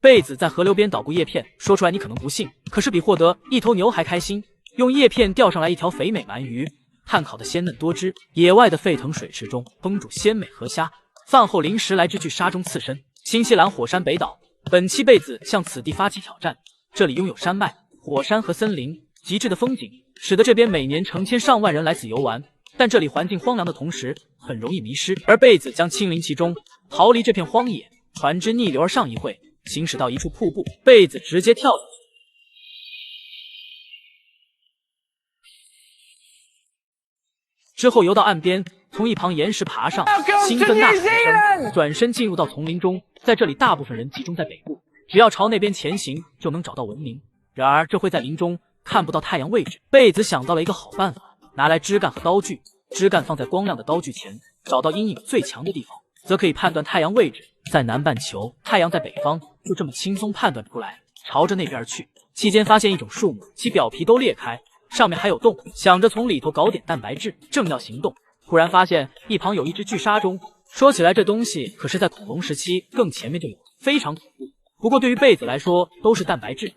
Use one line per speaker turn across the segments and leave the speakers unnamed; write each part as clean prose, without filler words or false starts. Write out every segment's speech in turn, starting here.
贝子在河流边捣鼓叶片，说出来你可能不信，可是比获得一头牛还开心。用叶片钓上来一条肥美鳗鱼，炭烤的鲜嫩多汁。野外的沸腾水池中烹煮鲜美河虾，饭后零食来只巨鲨中刺身。新西兰火山北岛，本期贝子向此地发起挑战。这里拥有山脉、火山和森林，极致的风景使得这边每年成千上万人来此游玩。但这里环境荒凉的同时，很容易迷失。而贝子将亲临其中，逃离这片荒野。船只逆流而上一会，行驶到一处瀑布，贝子直接跳下去。之后游到岸边，从一旁岩石爬上，兴奋呐喊声，转身进入到丛林中。在这里，大部分人集中在北部，只要朝那边前行，就能找到文明。然而，这会在林中看不到太阳位置。贝子想到了一个好办法，拿来枝干和刀具，枝干放在光亮的刀具前，找到阴影最强的地方，则可以判断太阳位置。在南半球，太阳在北方，就这么轻松判断出来，朝着那边而去。期间发现一种树木，其表皮都裂开，上面还有洞，想着从里头搞点蛋白质，正要行动，突然发现一旁有一只巨鲨钟。说起来这东西可是在恐龙时期更前面就有，非常恐怖。不过对于贝子来说都是蛋白质。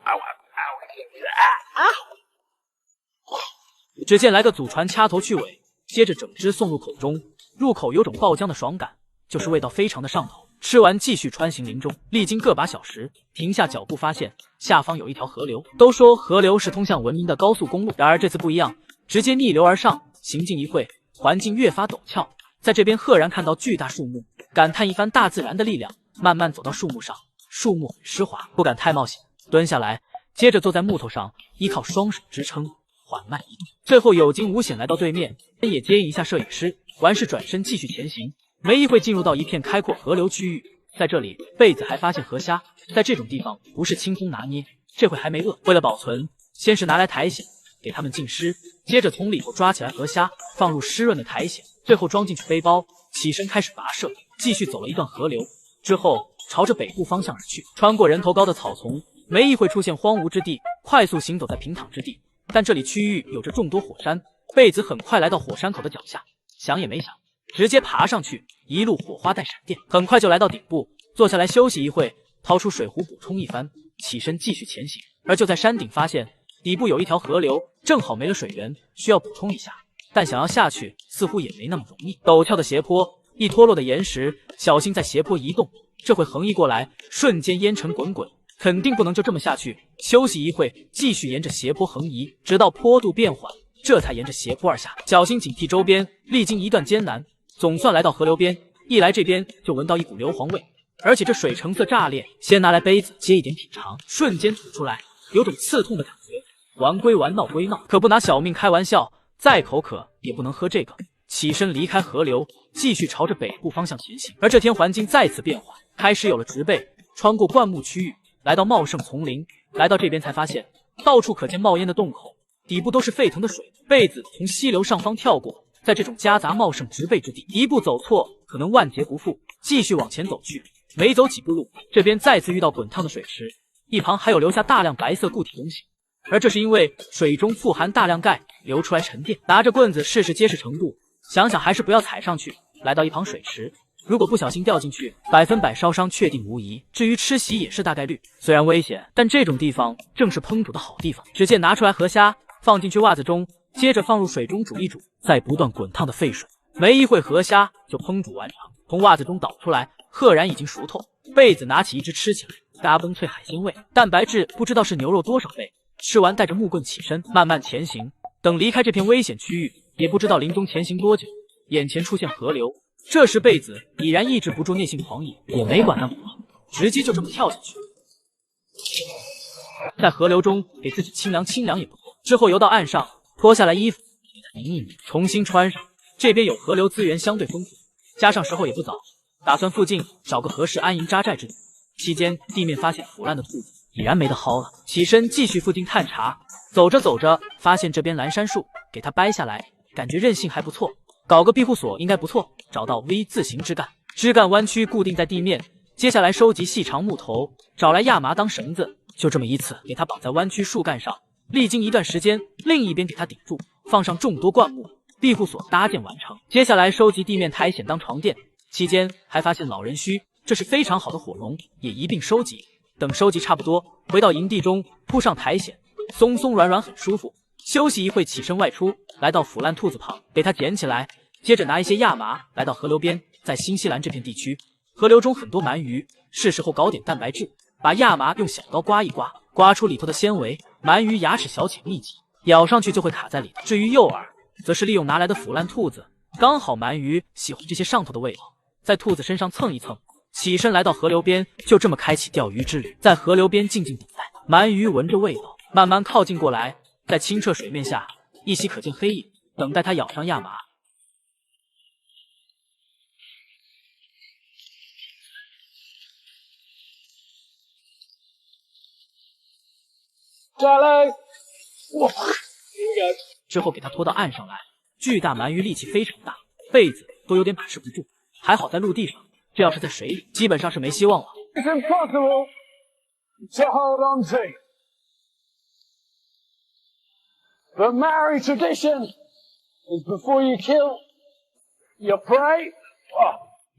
只见来个祖传掐头去尾，接着整只送入口中，入口有种爆浆的爽感，就是味道非常的上头。吃完继续穿行林中，历经个把小时，停下脚步发现下方有一条河流。都说河流是通向文明的高速公路，然而这次不一样，直接逆流而上。行进一会，环境越发陡峭，在这边赫然看到巨大树木，感叹一番大自然的力量。慢慢走到树木上，树木很湿滑，不敢太冒险，蹲下来，接着坐在木头上，依靠双手支撑，缓慢移动。最后有惊无险来到对面，也接应一下摄影师，完事转身继续前行。没一会进入到一片开阔河流区域，在这里贝子还发现河虾，在这种地方不是轻松拿捏。这回还没饿，为了保存，先是拿来苔藓给它们浸湿，接着从里头抓起来河虾，放入湿润的苔藓，最后装进去背包，起身开始跋涉，继续走了一段河流之后，朝着北部方向而去。穿过人头高的草丛，没一会出现荒芜之地，快速行走在平坦之地。但这里区域有着众多火山，贝子很快来到火山口的脚下，想也没想，直接爬上去，一路火花带闪电，很快就来到顶部，坐下来休息一会，掏出水壶补充一番，起身继续前行。而就在山顶发现底部有一条河流，正好没了水源，需要补充一下，但想要下去似乎也没那么容易。陡峭的斜坡，一脱落的岩石，小心在斜坡移动，这会横移过来，瞬间烟尘滚滚，肯定不能就这么下去。休息一会，继续沿着斜坡横移，直到坡度变缓，这才沿着斜坡而下，小心警惕周边。历经一段艰难，总算来到河流边。一来这边就闻到一股硫磺味，而且这水橙色炸裂，先拿来杯子接一点品尝，瞬间吐出来，有种刺痛的感觉。玩归玩，闹归闹，可不拿小命开玩笑，再口渴也不能喝这个。起身离开河流，继续朝着北部方向前行。而这天环境再次变化，开始有了植被，穿过灌木区域，来到茂盛丛林。来到这边才发现，到处可见冒烟的洞口，底部都是沸腾的水。贝子从溪流上方跳过，在这种夹杂茂盛植被之地，一步走错可能万劫不复。继续往前走去，没走几步路，这边再次遇到滚烫的水池，一旁还有留下大量白色固体东西，而这是因为水中富含大量钙，流出来沉淀。拿着棍子试试结实程度，想想还是不要踩上去。来到一旁水池，如果不小心掉进去，100%烧伤确定无疑。至于吃洗也是大概率，虽然危险，但这种地方正是烹煮的好地方。只见拿出来河虾，放进去袜子中，接着放入水中煮一煮，在不断滚烫的沸水，没一会河虾就烹煮完成。从袜子中倒出来，赫然已经熟透。贝子拿起一只吃起来，嘎嘣脆海鲜味，蛋白质不知道是牛肉多少倍。吃完带着木棍起身，慢慢前行。等离开这片危险区域，也不知道林中前行多久，眼前出现河流。这时贝子已然抑制不住内心狂野，也没管那么多，直接就这么跳下去。在河流中给自己清凉清凉也不错。之后游到岸上，脱下来衣服拧一拧，重新穿上。这边有河流资源相对丰富，加上时候也不早，打算附近找个合适安营扎寨之地。期间地面发现腐烂的兔子，已然没得薅了，起身继续附近探查。走着走着，发现这边蓝杉树，给它掰下来，感觉韧性还不错，搞个庇护所应该不错。找到 V 字形枝干，枝干弯曲固定在地面。接下来收集细长木头，找来亚麻当绳子，就这么依次给它绑在弯曲树干上。历经一段时间，另一边给它顶住，放上众多灌木，庇护所搭建完成。接下来收集地面苔藓当床垫，期间还发现老人须，这是非常好的火龙，也一并收集。等收集差不多，回到营地中，铺上苔藓，松松软软，很舒服。休息一会，起身外出，来到腐烂兔子旁，给它捡起来，接着拿一些亚麻来到河流边。在新西兰这片地区，河流中很多鳗鱼，是时候搞点蛋白质。把亚麻用小刀刮一刮，刮出里头的纤维。鳗鱼牙齿小且密集，咬上去就会卡在里头。至于诱饵，则是利用拿来的腐烂兔子，刚好鳗鱼喜欢这些上头的味道，在兔子身上蹭一蹭。起身来到河流边，就这么开启钓鱼之旅。在河流边静静等待，鳗鱼闻着味道，慢慢靠近过来，在清澈水面下一息可见黑影，等待它咬上亚麻。
下来！哇！
之后给它拖到岸上来。巨大鳗鱼力气非常大，被子都有点把持不住。还好在陆地上，这要是在水里，基本上是没希望了。
It's impossible to hold on to. The Maori tradition is before you kill your prey.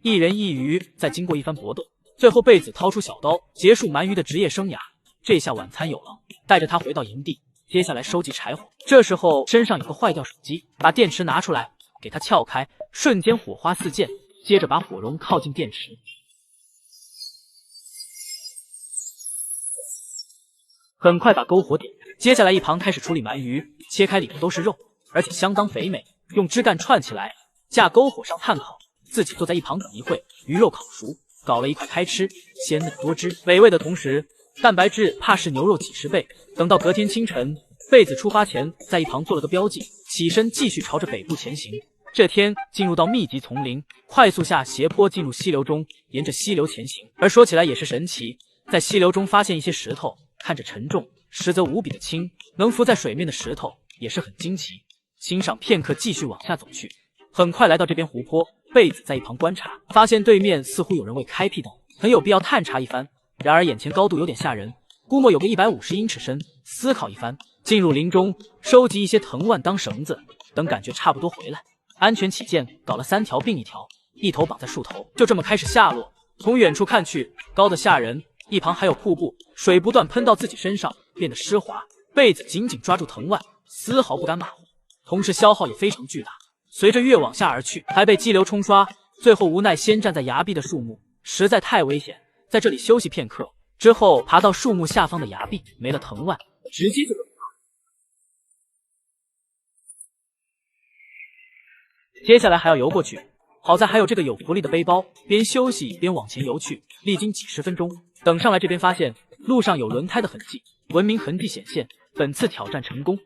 一人一鱼在经过一番搏斗，最后贝子掏出小刀，结束鳗鱼的职业生涯。这下晚餐有了，带着他回到营地，接下来收集柴火。这时候身上有个坏掉手机，把电池拿出来，给它撬开，瞬间火花四溅，接着把火绒靠近电池。很快把篝火点燃，接下来一旁开始处理鳗鱼，切开里头都是肉，而且相当肥美，用枝干串起来，架篝火上炭烤，自己坐在一旁等一会，鱼肉烤熟，搞了一块开吃，鲜嫩多汁，美味的同时，蛋白质怕是牛肉几十倍。等到隔天清晨，贝子出发前在一旁做了个标记，起身继续朝着北部前行。这天进入到密集丛林，快速下斜坡进入溪流中，沿着溪流前行。而说起来也是神奇，在溪流中发现一些石头，看着沉重，实则无比的轻，能浮在水面的石头也是很惊奇。欣赏片刻，继续往下走去。很快来到这边湖泊，贝子在一旁观察，发现对面似乎有人未开辟的，很有必要探查一番。然而眼前高度有点吓人，估摸有个150英尺深。思考一番，进入林中，收集一些藤蔓当绳子，等感觉差不多回来。安全起见，搞了3条并一条，一头绑在树头，就这么开始下落。从远处看去，高的吓人，一旁还有瀑布，水不断喷到自己身上，变得湿滑。贝子紧紧抓住藤蔓，丝毫不敢马虎，同时消耗也非常巨大。随着越往下而去，还被激流冲刷，最后无奈先站在崖壁的树木，实在太危险。在这里休息片刻之后，爬到树木下方的崖壁，没了藤蔓，直接就接下来还要游过去。好在还有这个有浮力的背包，边休息边往前游去。历经几十分钟，等上来这边发现路上有轮胎的痕迹，文明痕迹显现。本次挑战成功。